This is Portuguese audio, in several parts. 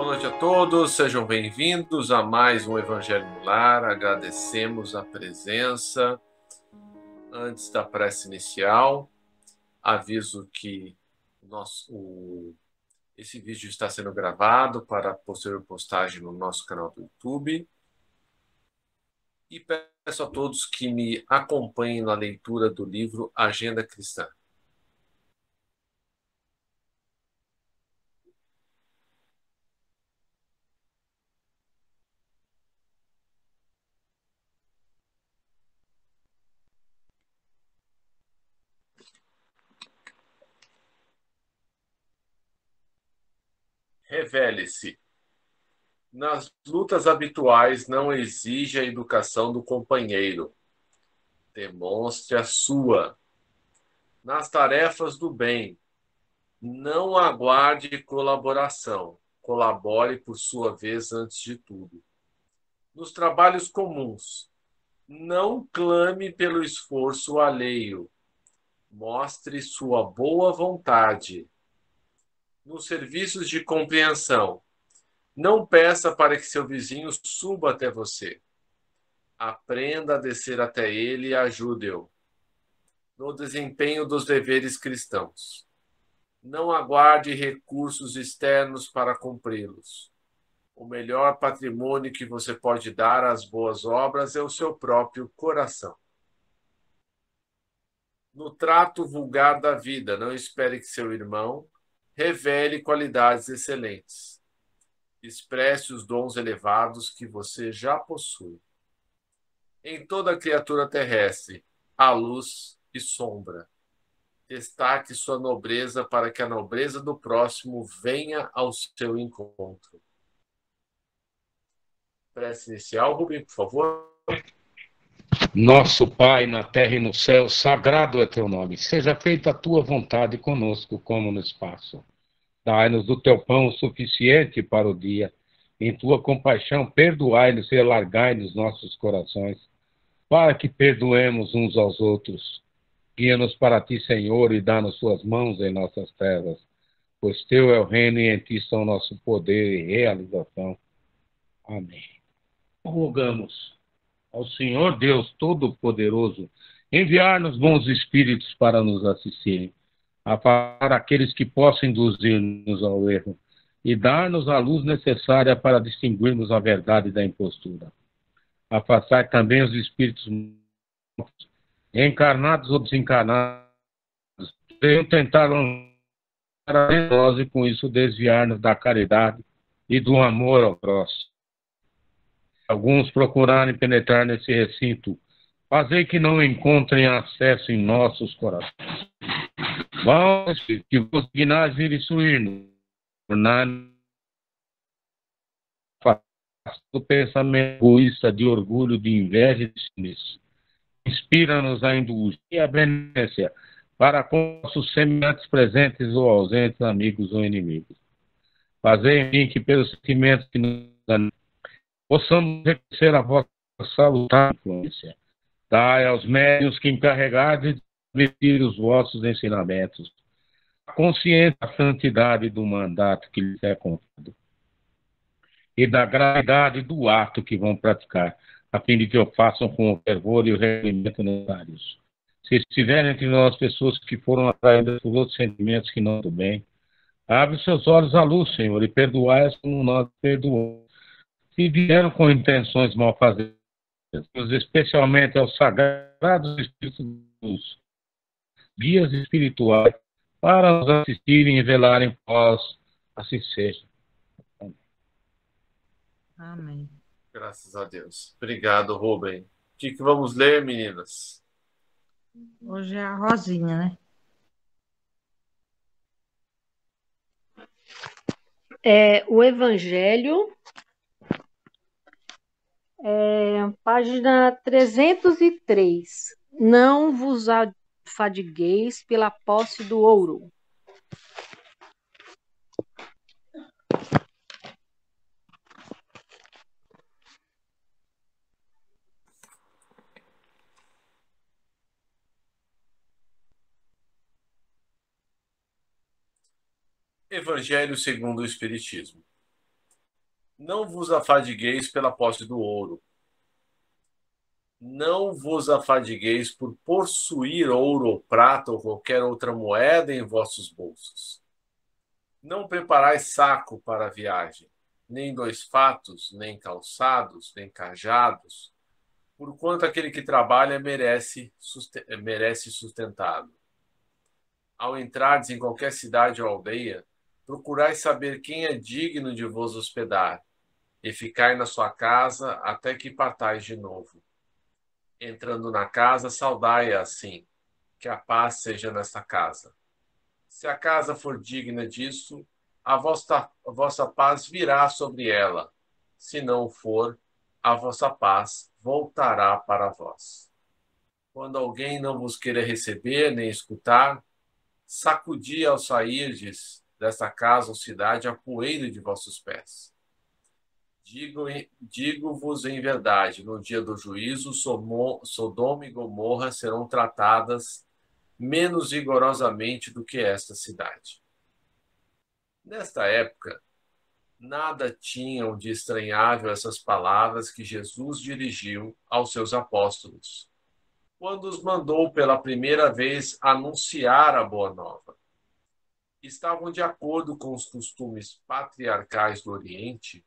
Boa noite a todos, sejam bem-vindos a mais um Evangelho no Lar. Agradecemos a presença. Antes da prece inicial, aviso que esse vídeo está sendo gravado para posterior postagem no nosso canal do YouTube. E peço a todos que me acompanhem na leitura do livro Agenda Cristã. Revele-se. Nas lutas habituais, não exige a educação do companheiro. Demonstre a sua. Nas tarefas do bem, não aguarde colaboração. Colabore por sua vez antes de tudo. Nos trabalhos comuns, não clame pelo esforço alheio. Mostre sua boa vontade. Nos serviços de compreensão, não peça para que seu vizinho suba até você. Aprenda a descer até ele e ajude-o. No desempenho dos deveres cristãos, não aguarde recursos externos para cumpri-los. O melhor patrimônio que você pode dar às boas obras é o seu próprio coração. No trato vulgar da vida, não espere que seu irmão revele qualidades excelentes. Expresse os dons elevados que você já possui. Em toda criatura terrestre, há luz e sombra. Destaque sua nobreza para que a nobreza do próximo venha ao seu encontro. Prece inicial, Rubem, por favor. Nosso Pai, na terra e no céu, sagrado é teu nome. Seja feita a tua vontade conosco, como no espaço. Dai-nos do teu pão o suficiente para o dia. Em tua compaixão, perdoai-nos e alargai-nos nossos corações, para que perdoemos uns aos outros. Guia-nos para ti, Senhor, e dá-nos suas mãos em nossas trevas, pois teu é o reino e em ti são nosso poder e realização. Amém. Rogamos ao Senhor Deus Todo-Poderoso enviar-nos bons espíritos para nos assistirem, para aqueles que possam induzir-nos ao erro e dar-nos a luz necessária para distinguirmos a verdade da impostura. Afastar também os espíritos mortos, encarnados ou desencarnados, que tentar nós e com isso desviar-nos da caridade e do amor ao próximo. Alguns procurarem penetrar nesse recinto, fazei que não encontrem acesso em nossos corações. Vamos, que vos dignais vir instruir-nos, tornar-nos do pensamento egoísta, de orgulho, de inveja e de cinismo. Inspira-nos a indulgência e a benevolência para com nossos semelhantes presentes ou ausentes, amigos ou inimigos. Fazei em mim que pelos sentimentos que nos dão, possamos reconhecer a vossa salutar influência. Dai aos médiuns que encarregados de transmitir os vossos ensinamentos a consciência da santidade do mandato que lhes é confiado e da gravidade do ato que vão praticar, a fim de que o façam com o fervor e o requerimento necessários. Se estiverem entre nós pessoas que foram atraídas por outros sentimentos que não do bem, abre os seus olhos à luz, Senhor, e perdoai-as como nós perdoamos. Se vieram com intenções malfazejas, especialmente aos sagrados espíritos dos guias espirituais, para nos assistirem e velarem por nós, assim seja. Amém. Graças a Deus. Obrigado, Rubem. O que vamos ler, meninas? Hoje é a Rosinha, né? O Evangelho, página 303. Não vos afadigueis pela posse do ouro. Evangelho segundo o Espiritismo. Não vos afadigueis pela posse do ouro. Não vos afadigueis por possuir ouro ou prata ou qualquer outra moeda em vossos bolsos. Não preparais saco para a viagem, nem 2 fatos, nem calçados, nem cajados, porquanto aquele que trabalha merece sustentado. Ao entrardes em qualquer cidade ou aldeia, procurai saber quem é digno de vos hospedar, e ficai na sua casa até que partais de novo. Entrando na casa, saudai-a assim, que a paz seja nesta casa. Se a casa for digna disso, a vossa paz virá sobre ela. Se não for, a vossa paz voltará para vós. Quando alguém não vos queira receber nem escutar, sacudi ao sairdes desta casa ou cidade a poeira de vossos pés. Digo-vos em verdade, no dia do juízo, Sodoma e Gomorra serão tratadas menos rigorosamente do que esta cidade. Nesta época, nada tinham de estranhável essas palavras que Jesus dirigiu aos seus apóstolos, quando os mandou pela primeira vez anunciar a boa nova. Estavam de acordo com os costumes patriarcais do Oriente,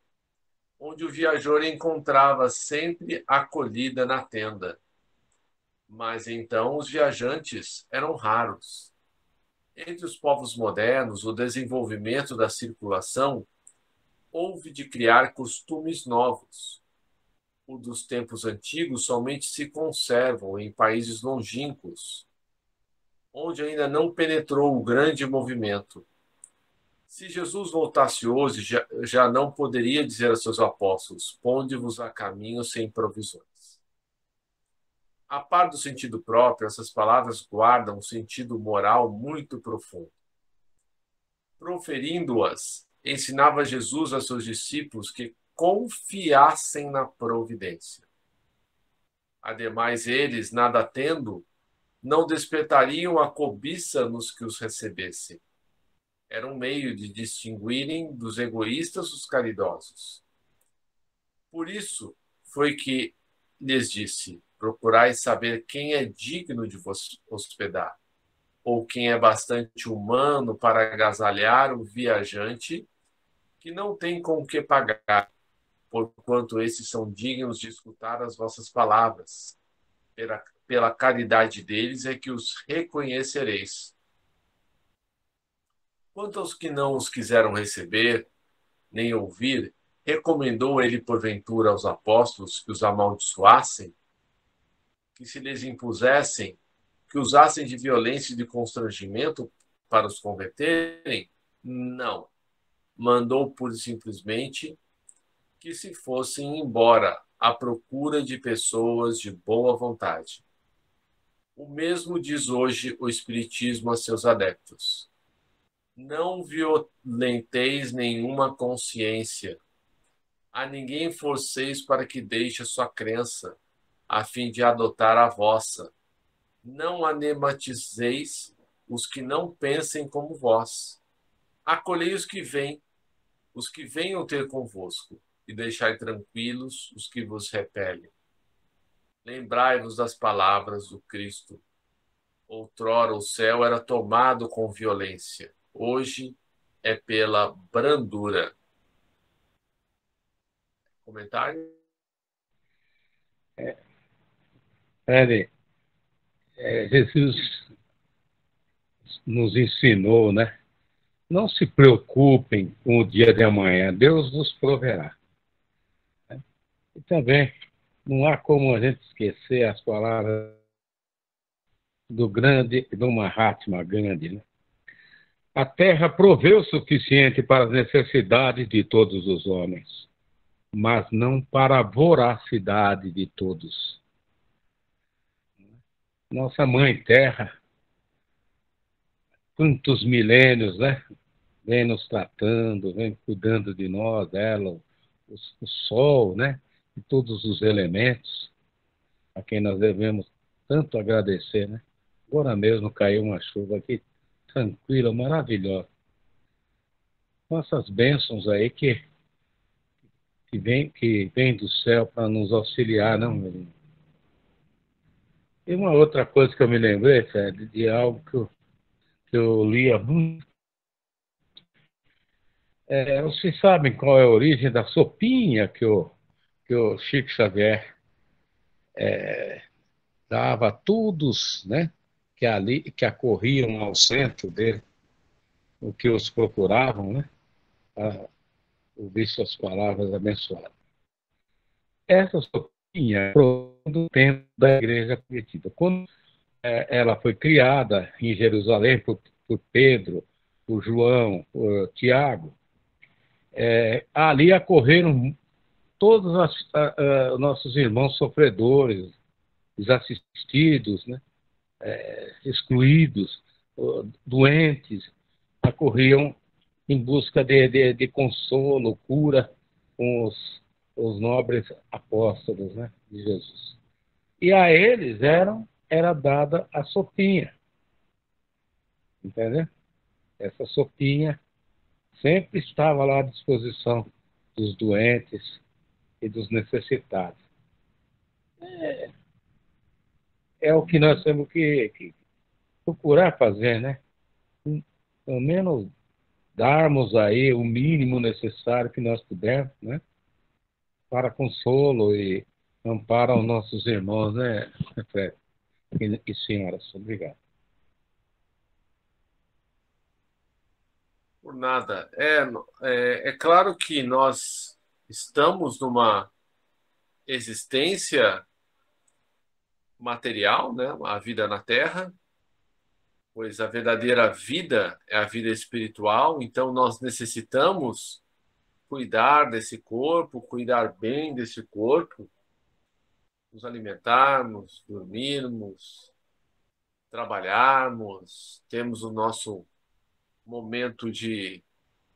onde o viajor encontrava sempre acolhida na tenda. Mas então os viajantes eram raros. Entre os povos modernos, o desenvolvimento da circulação houve de criar costumes novos. O dos tempos antigos somente se conservam em países longínquos, onde ainda não penetrou o grande movimento. Se Jesus voltasse hoje, já não poderia dizer a seus apóstolos: ponde-vos a caminho sem provisões. A par do sentido próprio, essas palavras guardam um sentido moral muito profundo. Proferindo-as, ensinava Jesus a seus discípulos que confiassem na providência. Ademais, eles, nada tendo, não despertariam a cobiça nos que os recebessem. Era um meio de distinguirem dos egoístas os caridosos. Por isso foi que lhes disse: procurai saber quem é digno de vos hospedar, ou quem é bastante humano para agasalhar o viajante que não tem com o que pagar, porquanto esses são dignos de escutar as vossas palavras. Pela caridade deles é que os reconhecereis. Quanto aos que não os quiseram receber, nem ouvir, recomendou ele porventura aos apóstolos que os amaldiçoassem, que se lhes impusessem, que usassem de violência e de constrangimento para os converterem? Não. Mandou pura e simplesmente que se fossem embora à procura de pessoas de boa vontade. O mesmo diz hoje o Espiritismo a seus adeptos: não violenteis nenhuma consciência, a ninguém forceis para que deixe a sua crença, a fim de adotar a vossa. Não anematizeis os que não pensem como vós. Acolhei os que venham ter convosco, e deixai tranquilos os que vos repelem. Lembrai-vos das palavras do Cristo. Outrora o céu era tomado com violência, hoje é pela brandura. Comentário? Fred, Jesus nos ensinou, né? Não se preocupem com o dia de amanhã, Deus vos proverá. E também não há como a gente esquecer as palavras do Mahatma Gandhi, né? A terra proveu o suficiente para as necessidades de todos os homens, mas não para a voracidade de todos. Nossa mãe terra, quantos milênios, né? Vem nos tratando, vem cuidando de nós, dela, o sol, né? E todos os elementos a quem nós devemos tanto agradecer, né? Agora mesmo caiu uma chuva aqui tranquila, maravilhosa. Com essas bênçãos aí que que vem do céu para nos auxiliar, não, meu irmão? E uma outra coisa que eu me lembrei, Fred, de algo que eu lia muito. Vocês sabem qual é a origem da sopinha que o Chico Xavier dava a todos, né, que acorriam ao centro dele, o que os procuravam, né, para ouvir suas palavras abençoadas. Essa sopinha do tempo da igreja primitiva. Quando ela foi criada em Jerusalém por Pedro, por João, por Tiago, ali acorreram todos os nossos irmãos sofredores, desassistidos, né, excluídos, doentes, acorriam em busca de consolo, cura com os nobres apóstolos, né, de Jesus. E a eles era dada a sopinha, entendeu? Essa sopinha sempre estava lá à disposição dos doentes e dos necessitados. É o que nós temos que procurar fazer, né? Pelo menos darmos aí o mínimo necessário que nós pudermos, né? Para consolo e amparo aos nossos irmãos, né, Fred e senhoras. Obrigado. Por nada. É claro que nós estamos numa existência material, né? A vida na Terra, pois a verdadeira vida é a vida espiritual, então nós necessitamos cuidar desse corpo, cuidar bem desse corpo, nos alimentarmos, dormirmos, trabalharmos, temos o nosso momento de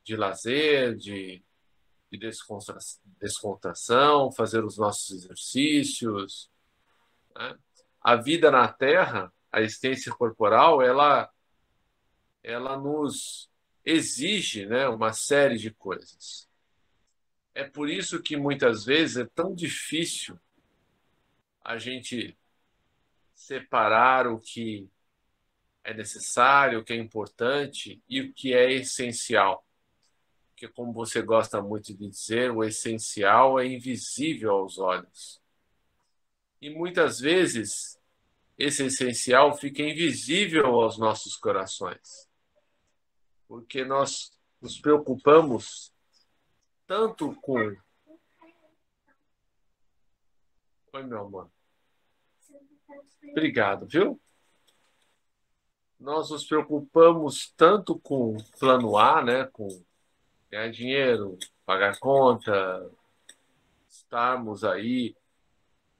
lazer, de descontração, fazer os nossos exercícios, né? A vida na Terra, a existência corporal, ela nos exige, né, uma série de coisas. É por isso que muitas vezes é tão difícil a gente separar o que é necessário, o que é importante e o que é essencial. Porque, como você gosta muito de dizer, o essencial é invisível aos olhos. E muitas vezes esse essencial fica invisível aos nossos corações. Porque nós nos preocupamos tanto com... Oi, meu amor. Obrigado, viu? Nós nos preocupamos tanto com plano A, né? Com ganhar dinheiro, pagar conta, estarmos aí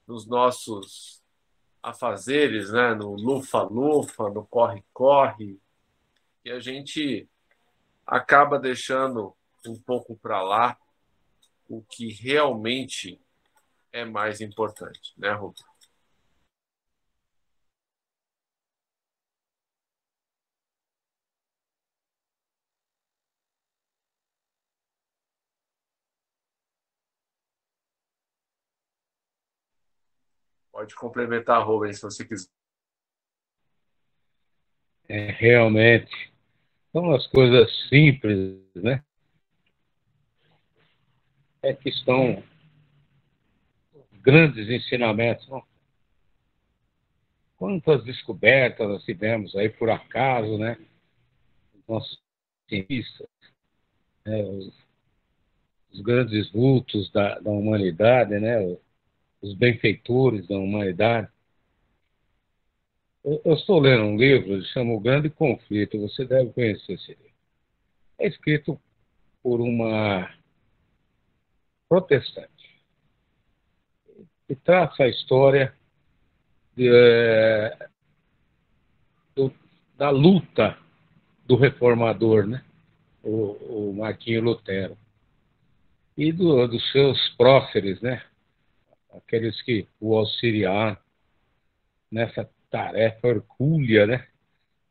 nos nossos afazeres, né? No lufa-lufa, no corre-corre, e a gente acaba deixando um pouco para lá o que realmente é mais importante, né, Rubens? Pode complementar, Rubens, se você quiser. Realmente, são as coisas simples, né? Que estão grandes ensinamentos, não? Quantas descobertas nós tivemos aí por acaso, né? Nossos cientistas, né? Os grandes vultos da humanidade, né? Os benfeitores da humanidade. Eu estou lendo um livro que chama O Grande Conflito, você deve conhecer esse livro. É escrito por uma protestante e traça a história de, da luta do reformador, né? O Martinho Lutero, e dos seus próceres, né? Aqueles que o auxiliaram nessa tarefa hercúlea, né?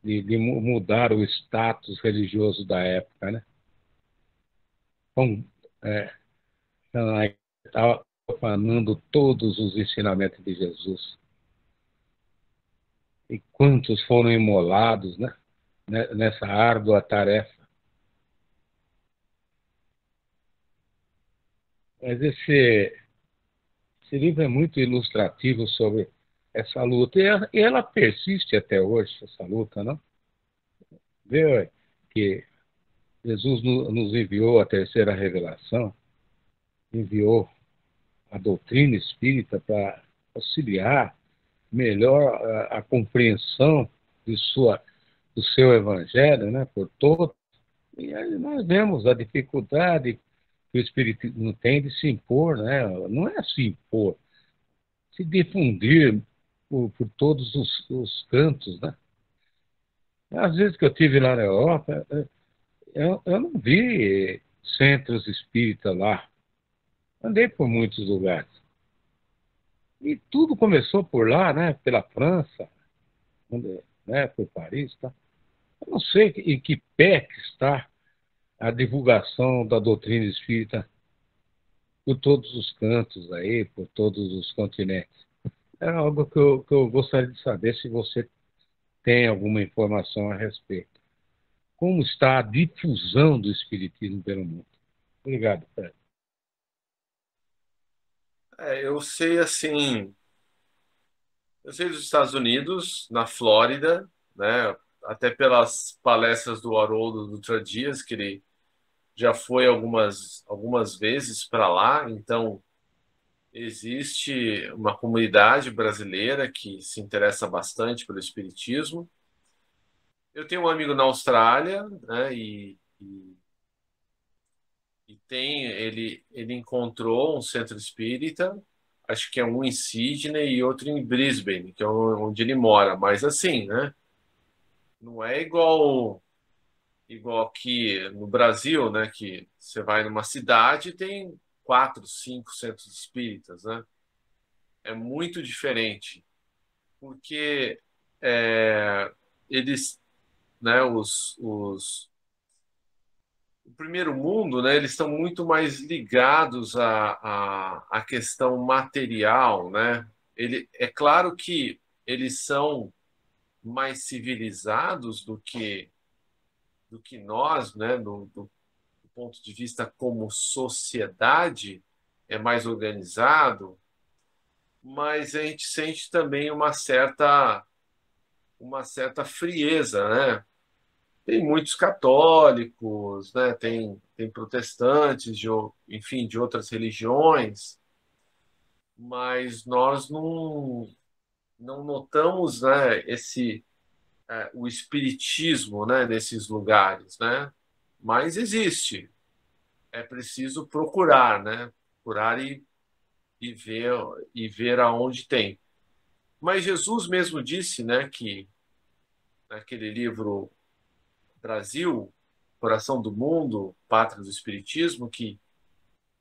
De mudar o status religioso da época, né? Então, Estava profanando todos os ensinamentos de Jesus. E quantos foram imolados, né? Nessa árdua tarefa. Mas esse livro é muito ilustrativo sobre essa luta. E ela persiste até hoje, essa luta, não? Vê que Jesus nos enviou a terceira revelação, enviou a doutrina espírita para auxiliar melhor a compreensão do seu evangelho, né, por todos. E aí nós vemos a dificuldade que o espiritismo tem de se impor, né? Não é se impor, se difundir por todos os cantos, né? Às vezes que eu tive lá na Europa, eu não vi centros espíritas lá. Andei por muitos lugares. E tudo começou por lá, né? Pela França, né? Por Paris, tá? Eu não sei em que pé que está a divulgação da doutrina espírita por todos os cantos aí, por todos os continentes. É algo que eu gostaria de saber se você tem alguma informação a respeito. Como está a difusão do espiritismo pelo mundo? Obrigado, Fred. Eu sei assim, eu sei dos Estados Unidos, na Flórida, né? Até pelas palestras do Haroldo Dutra Dias, que ele já foi algumas vezes para lá, então existe uma comunidade brasileira que se interessa bastante pelo espiritismo. Eu tenho um amigo na Austrália, né, ele encontrou um centro espírita, acho que é um em Sydney e outro em Brisbane, que é onde ele mora. Mas assim, né, não é igual aqui no Brasil, né, que você vai numa cidade e tem 4, 5 centros espíritas, né? É muito diferente, porque é, eles, né, o primeiro mundo, né, eles estão muito mais ligados à questão material, né? É claro que eles são mais civilizados do que nós, né, do ponto de vista como sociedade, é mais organizado, mas a gente sente também uma certa frieza, né? Tem muitos católicos, né? Tem protestantes, enfim, de outras religiões, mas nós não notamos, né, o espiritismo, né, nesses lugares, né? Mas existe. É preciso procurar, né? Procurar e ver aonde tem. Mas Jesus mesmo disse, né, que naquele livro Brasil, Coração do Mundo, Pátria do Espiritismo, que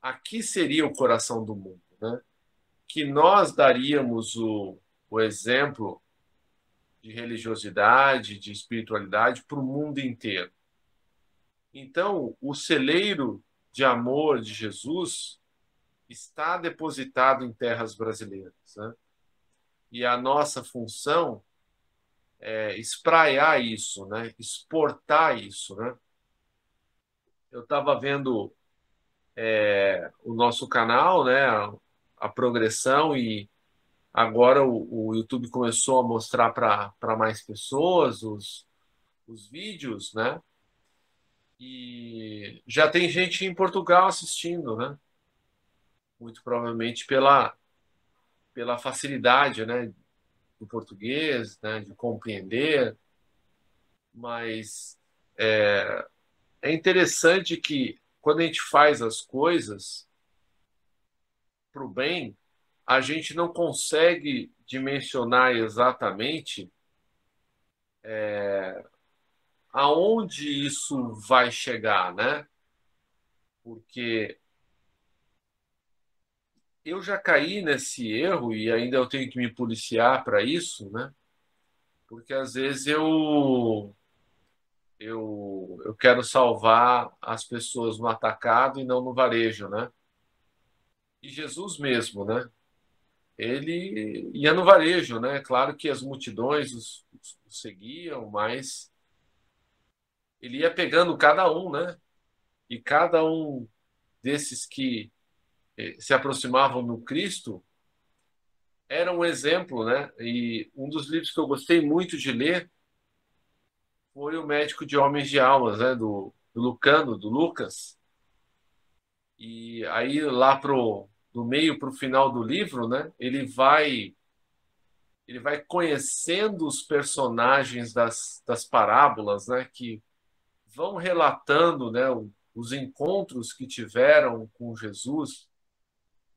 aqui seria o coração do mundo, né? Que nós daríamos o exemplo de religiosidade, de espiritualidade para o mundo inteiro. Então, o celeiro de amor de Jesus está depositado em terras brasileiras, né? E a nossa função é espraiar isso, né? Exportar isso, né? Eu estava vendo o nosso canal, né? A progressão, e agora o YouTube começou a mostrar para mais pessoas os vídeos, né? E já tem gente em Portugal assistindo, né? Muito provavelmente pela facilidade, né, do português, né, de compreender, mas é interessante que quando a gente faz as coisas para o bem, a gente não consegue dimensionar exatamente aonde isso vai chegar, né? Porque eu já caí nesse erro e ainda eu tenho que me policiar para isso, né? Porque às vezes eu quero salvar as pessoas no atacado e não no varejo, né? E Jesus mesmo, né? Ele ia no varejo, né? Claro que as multidões o seguiam, mas ele ia pegando cada um, né? E cada um desses que se aproximavam do Cristo era um exemplo, né? E um dos livros que eu gostei muito de ler foi O Médico de Homens de Almas, né? Do Lucano, do Lucas. E aí lá do meio para o final do livro, né? Ele vai conhecendo os personagens das parábolas, né? Que vão relatando, né? Os encontros que tiveram com Jesus.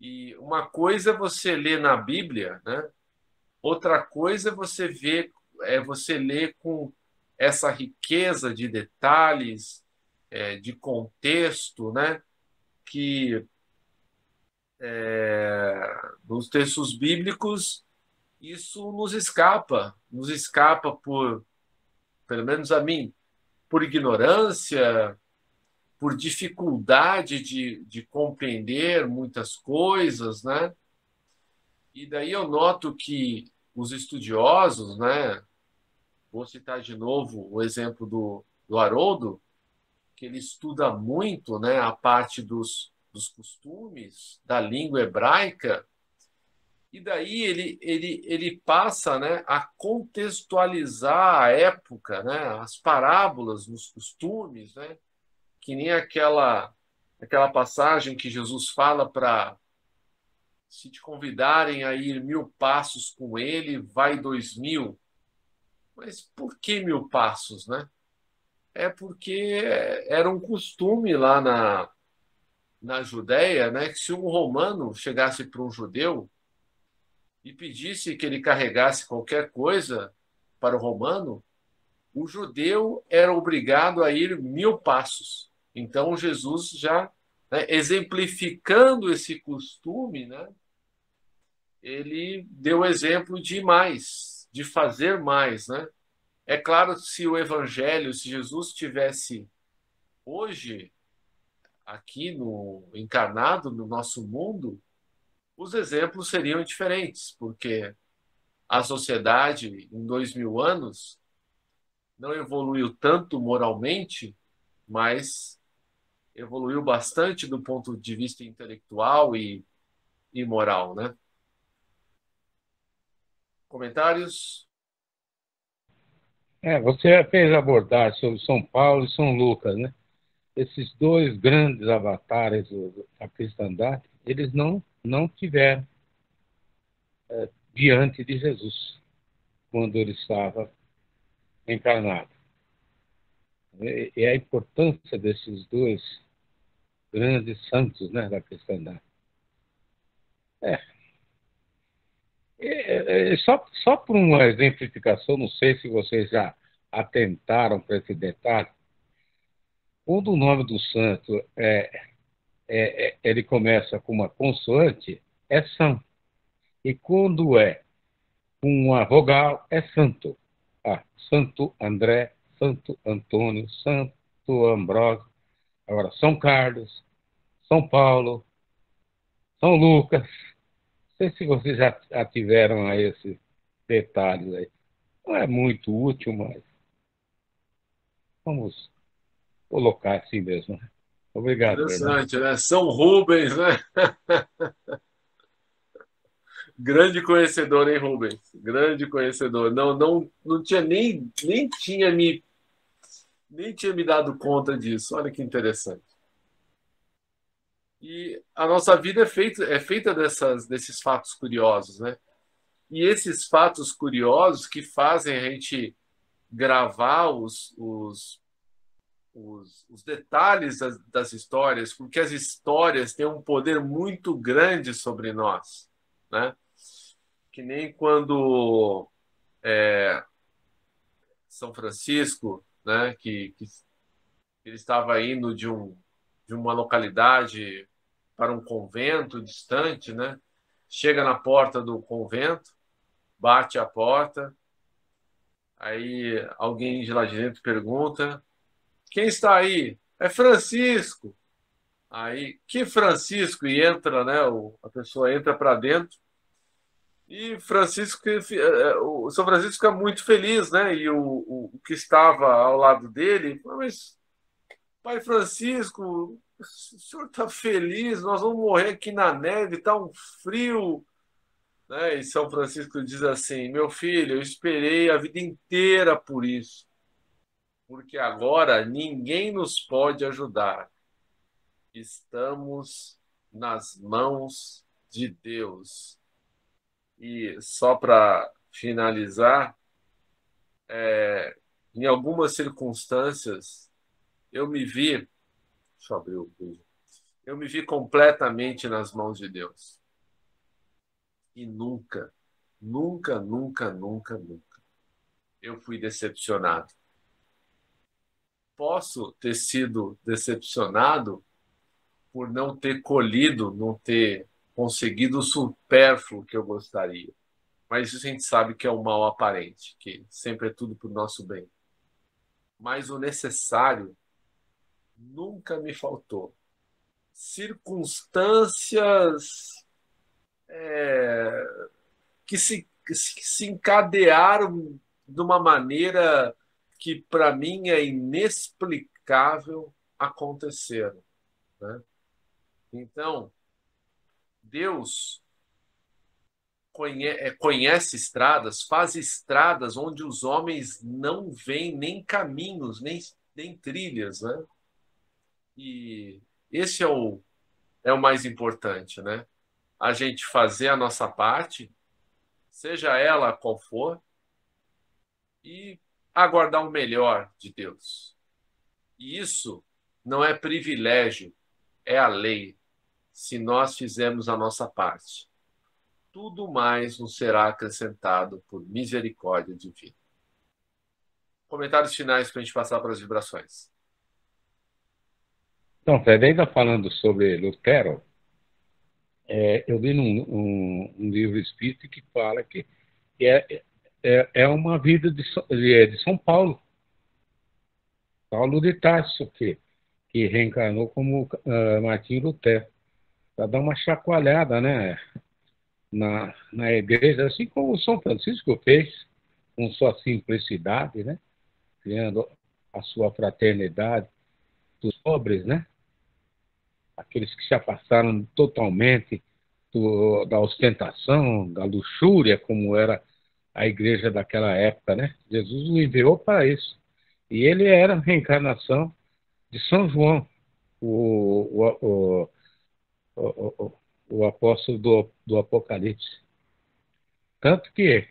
E uma coisa é você ler na Bíblia, né? Outra coisa é você ler com essa riqueza de detalhes, de contexto, né? Que nos textos bíblicos isso nos escapa pelo menos a mim, por ignorância, por dificuldade de compreender muitas coisas, né? E daí eu noto que os estudiosos, né? Vou citar de novo o exemplo do Haroldo, que ele estuda muito, né, a parte dos costumes da língua hebraica, e daí ele passa, né, a contextualizar a época, né, as parábolas nos costumes, né, que nem aquela passagem que Jesus fala para se te convidarem a ir 1.000 passos com ele, vai 2.000. Mas por que 1.000 passos, né? É porque era um costume lá na Judéia, né, que se um romano chegasse para um judeu e pedisse que ele carregasse qualquer coisa para o romano, o judeu era obrigado a ir 1.000 passos. Então Jesus já, né, exemplificando esse costume, né, ele deu exemplo de mais, de fazer mais, né? É claro que se o evangelho, se Jesus tivesse hoje aqui encarnado no nosso mundo, os exemplos seriam diferentes, porque a sociedade em 2.000 anos não evoluiu tanto moralmente, mas evoluiu bastante do ponto de vista intelectual e moral, né? Comentários? Você fez abordagem sobre São Paulo e São Lucas, né? Esses dois grandes avatares da cristandade, eles não tiveram diante de Jesus quando ele estava encarnado. E a importância desses dois grandes santos, né, da cristandade. É, só por uma exemplificação, não sei se vocês já atentaram para esse detalhe, quando o nome do santo ele começa com uma consoante, é São. E quando é com uma vogal, é Santo. Santo André, Santo Antônio, Santo Ambrósio, agora São Carlos, São Paulo, São Lucas. Não sei se vocês já tiveram a esses detalhes aí. Não é muito útil, mas vamos colocar assim mesmo, né? Obrigado, Bernardo. Interessante, né? São Rubens, né? Grande conhecedor, hein, Rubens? Grande conhecedor. Não tinha nem tinha me dado conta disso. Olha que interessante. E a nossa vida é feita desses fatos curiosos, né? E esses fatos curiosos que fazem a gente gravar os detalhes das histórias, porque as histórias têm um poder muito grande sobre nós, né? Que nem quando São Francisco, né, que ele estava indo de uma localidade para um convento distante, né? Chega na porta do convento, bate a porta, aí alguém de lá de dentro pergunta: quem está aí? É Francisco. Aí, que Francisco, e entra, né? A pessoa entra para dentro, e Francisco, o São Francisco fica muito feliz, né? E o que estava ao lado dele, falou, mas Pai Francisco, o senhor está feliz? Nós vamos morrer aqui na neve, está um frio, né? E São Francisco diz assim: meu filho, eu esperei a vida inteira por isso, porque agora ninguém nos pode ajudar. Estamos nas mãos de Deus. E só para finalizar, em algumas circunstâncias, eu me vi, deixa eu abrir o vídeo, eu me vi completamente nas mãos de Deus. E nunca, nunca, nunca, nunca, nunca eu fui decepcionado. Posso ter sido decepcionado por não ter colhido, não ter conseguido o supérfluo que eu gostaria. Mas isso a gente sabe que é o mal aparente, que sempre é tudo para o nosso bem. Mas o necessário nunca me faltou. Circunstâncias que se encadearam de uma maneira que, para mim, é inexplicável aconteceram, né? Então, Deus conhece estradas, faz estradas onde os homens não veem nem caminhos, nem trilhas, né? E esse é o mais importante, né? A gente fazer a nossa parte, seja ela qual for, e aguardar o melhor de Deus. E isso não é privilégio, é a lei, se nós fizermos a nossa parte. Tudo mais nos será acrescentado por misericórdia divina. Comentários finais para a gente passar para as vibrações. Então, Fred, ainda falando sobre Lutero, eu li num um livro espírita que fala que é uma vida de São Paulo, Paulo de Tarso, que reencarnou como Martim Lutero, para dar uma chacoalhada, né, na igreja, assim como o São Francisco fez, com sua simplicidade, né, criando a sua fraternidade dos pobres, né, aqueles que se afastaram totalmente da ostentação, da luxúria, como era a igreja daquela época, né? Jesus o enviou para isso. E ele era a reencarnação de São João, o, o, o, o apóstolo do Apocalipse. Tanto que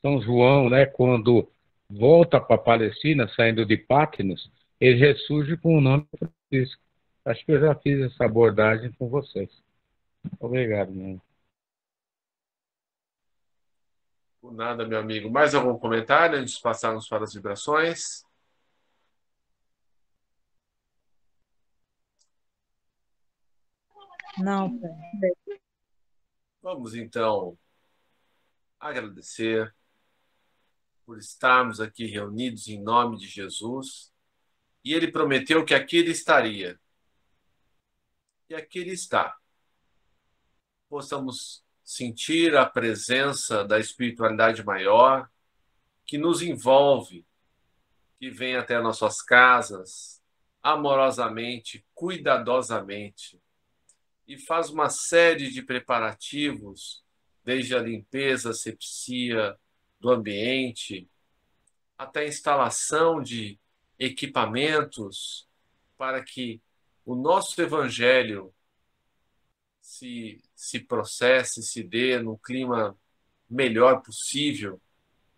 São João, né, quando volta para a Palestina, saindo de Patmos, ele ressurge com o nome de Francisco. Acho que eu já fiz essa abordagem com vocês. Obrigado, meu. Por nada, meu amigo. Mais algum comentário antes de passarmos para as vibrações? Não, Fred. Vamos, então, agradecer por estarmos aqui reunidos em nome de Jesus. E ele prometeu que aqui ele estaria. E aqui ele está. Possamos sentir a presença da espiritualidade maior que nos envolve, que vem até nossas casas, amorosamente, cuidadosamente, e faz uma série de preparativos, desde a limpeza, asepsia do ambiente, até a instalação de equipamentos para que o nosso evangelho se processe, se dê no clima melhor possível,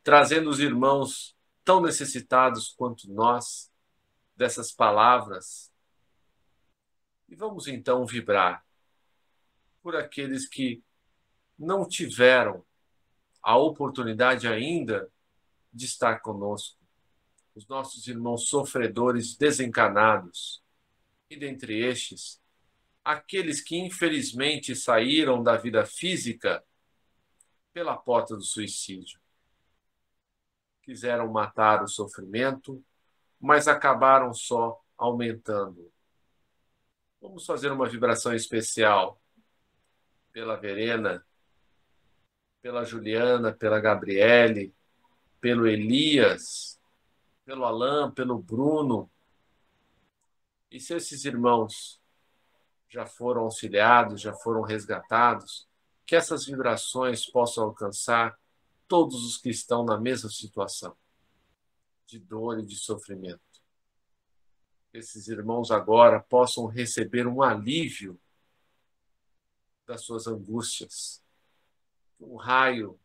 trazendo os irmãos tão necessitados quanto nós dessas palavras. E vamos então vibrar por aqueles que não tiveram a oportunidade ainda de estar conosco, os nossos irmãos sofredores desencanados, e dentre estes, aqueles que infelizmente saíram da vida física pela porta do suicídio. Quiseram matar o sofrimento, mas acabaram só aumentando. Vamos fazer uma vibração especial pela Verena, pela Juliana, pela Gabriele, pelo Elias, pelo Alain, pelo Bruno. E se esses irmãos já foram auxiliados, já foram resgatados, que essas vibrações possam alcançar todos os que estão na mesma situação de dor e de sofrimento. Esses irmãos agora possam receber um alívio das suas angústias, um raio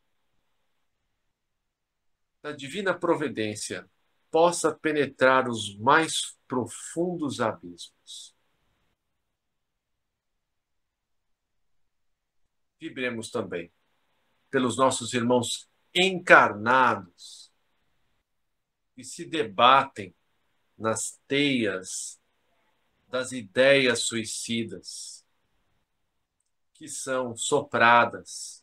da divina providência possa penetrar os mais profundos abismos. Vibremos também pelos nossos irmãos encarnados que se debatem nas teias das ideias suicidas, que são sopradas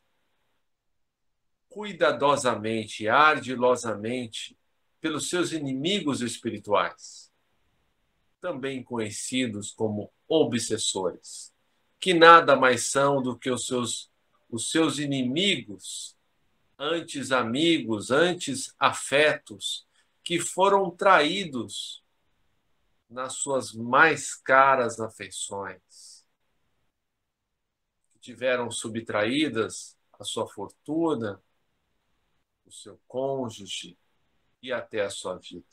cuidadosamente, ardilosamente, pelos seus inimigos espirituais, também conhecidos como obsessores, que nada mais são do que os seus inimigos, antes amigos, antes afetos, que foram traídos nas suas mais caras afeições, que tiveram subtraídas a sua fortuna, o seu cônjuge e até a sua vida.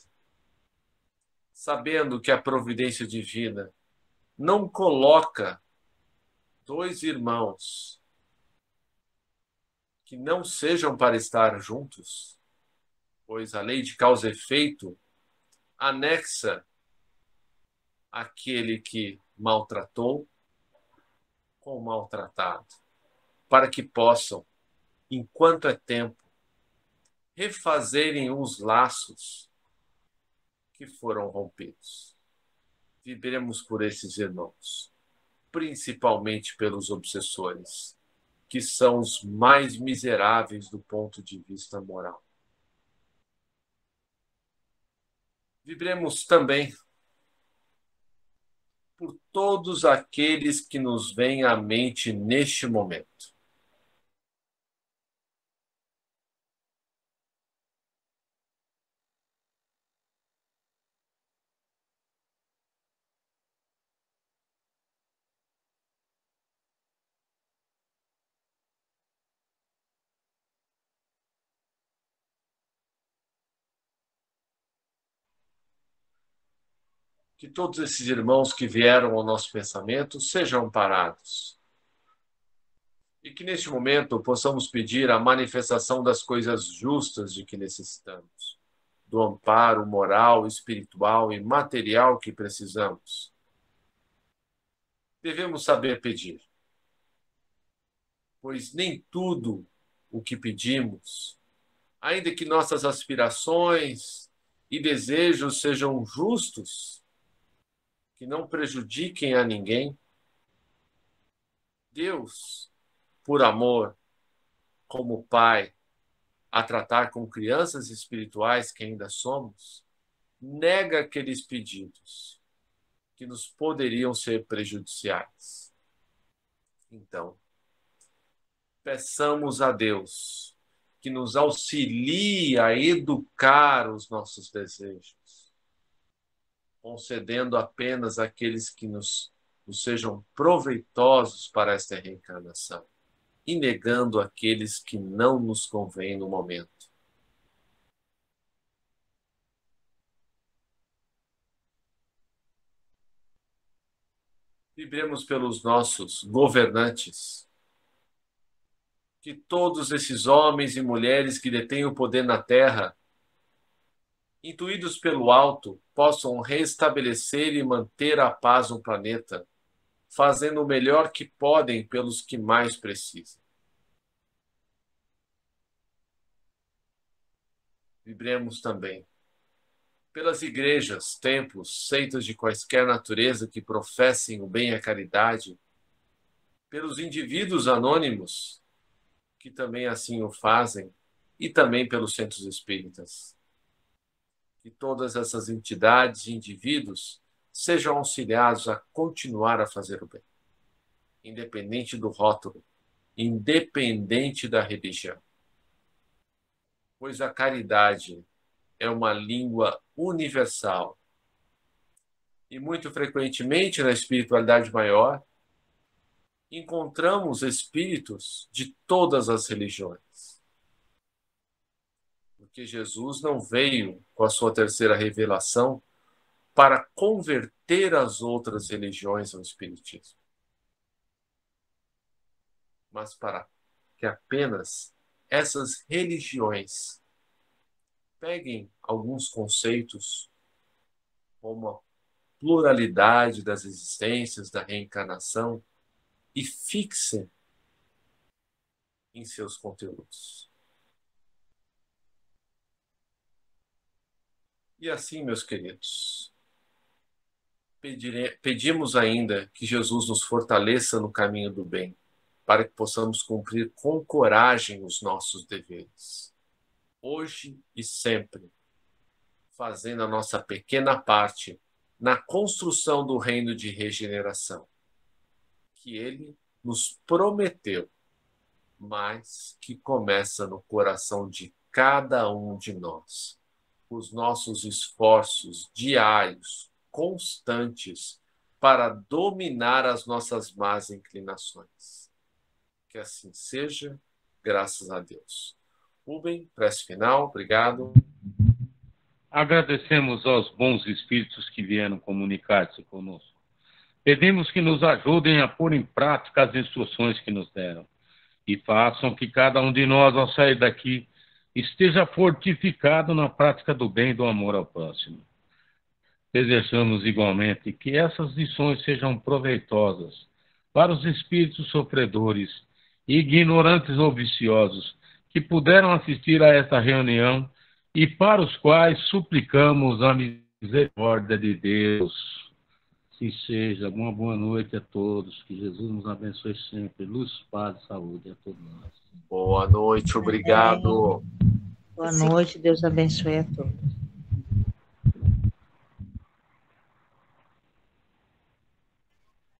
Sabendo que a providência divina não coloca dois irmãos que não sejam para estar juntos, pois a lei de causa e efeito anexa aquele que maltratou com o maltratado, para que possam, enquanto é tempo, refazerem os laços que foram rompidos. Vibremos por esses irmãos, principalmente pelos obsessores, que são os mais miseráveis do ponto de vista moral. Vibremos também por todos aqueles que nos vêm à mente neste momento. Que todos esses irmãos que vieram ao nosso pensamento sejam amparados. E que neste momento possamos pedir a manifestação das coisas justas de que necessitamos, do amparo moral, espiritual e material que precisamos. Devemos saber pedir, pois nem tudo o que pedimos, ainda que nossas aspirações e desejos sejam justos, que não prejudiquem a ninguém, Deus, por amor, como Pai, a tratar com crianças espirituais que ainda somos, nega aqueles pedidos que nos poderiam ser prejudiciais. Então, peçamos a Deus que nos auxilie a educar os nossos desejos, concedendo apenas aqueles que nos sejam proveitosos para esta reencarnação e negando aqueles que não nos convêm no momento. Vibremos pelos nossos governantes, que todos esses homens e mulheres que detêm o poder na Terra, intuídos pelo alto, possam restabelecer e manter a paz no planeta, fazendo o melhor que podem pelos que mais precisam. Vibremos também pelas igrejas, templos, seitas de quaisquer natureza que professem o bem e a caridade, pelos indivíduos anônimos, que também assim o fazem, e também pelos centros espíritas. Que todas essas entidades e indivíduos sejam auxiliados a continuar a fazer o bem, independente do rótulo, independente da religião. Pois a caridade é uma língua universal. E muito frequentemente na espiritualidade maior, encontramos espíritos de todas as religiões. Porque Jesus não veio com a sua terceira revelação para converter as outras religiões ao espiritismo, mas para que apenas essas religiões peguem alguns conceitos como a pluralidade das existências, da reencarnação, e fixem em seus conteúdos. E assim, meus queridos, pedimos ainda que Jesus nos fortaleça no caminho do bem, para que possamos cumprir com coragem os nossos deveres, hoje e sempre, fazendo a nossa pequena parte na construção do reino de regeneração, que Ele nos prometeu, mas que começa no coração de cada um de nós. Os nossos esforços diários, constantes, para dominar as nossas más inclinações. Que assim seja, graças a Deus. Rubem, prece final, obrigado. Agradecemos aos bons espíritos que vieram comunicar-se conosco. Pedimos que nos ajudem a pôr em prática as instruções que nos deram e façam que cada um de nós, ao sair daqui, esteja fortificado na prática do bem e do amor ao próximo. Desejamos igualmente que essas lições sejam proveitosas para os espíritos sofredores e ignorantes ou viciosos que puderam assistir a esta reunião e para os quais suplicamos a misericórdia de Deus. Que seja. Uma boa noite a todos. Que Jesus nos abençoe sempre. Luz, paz e saúde a todos nós. Boa noite, obrigado. Boa noite, Deus abençoe a todos.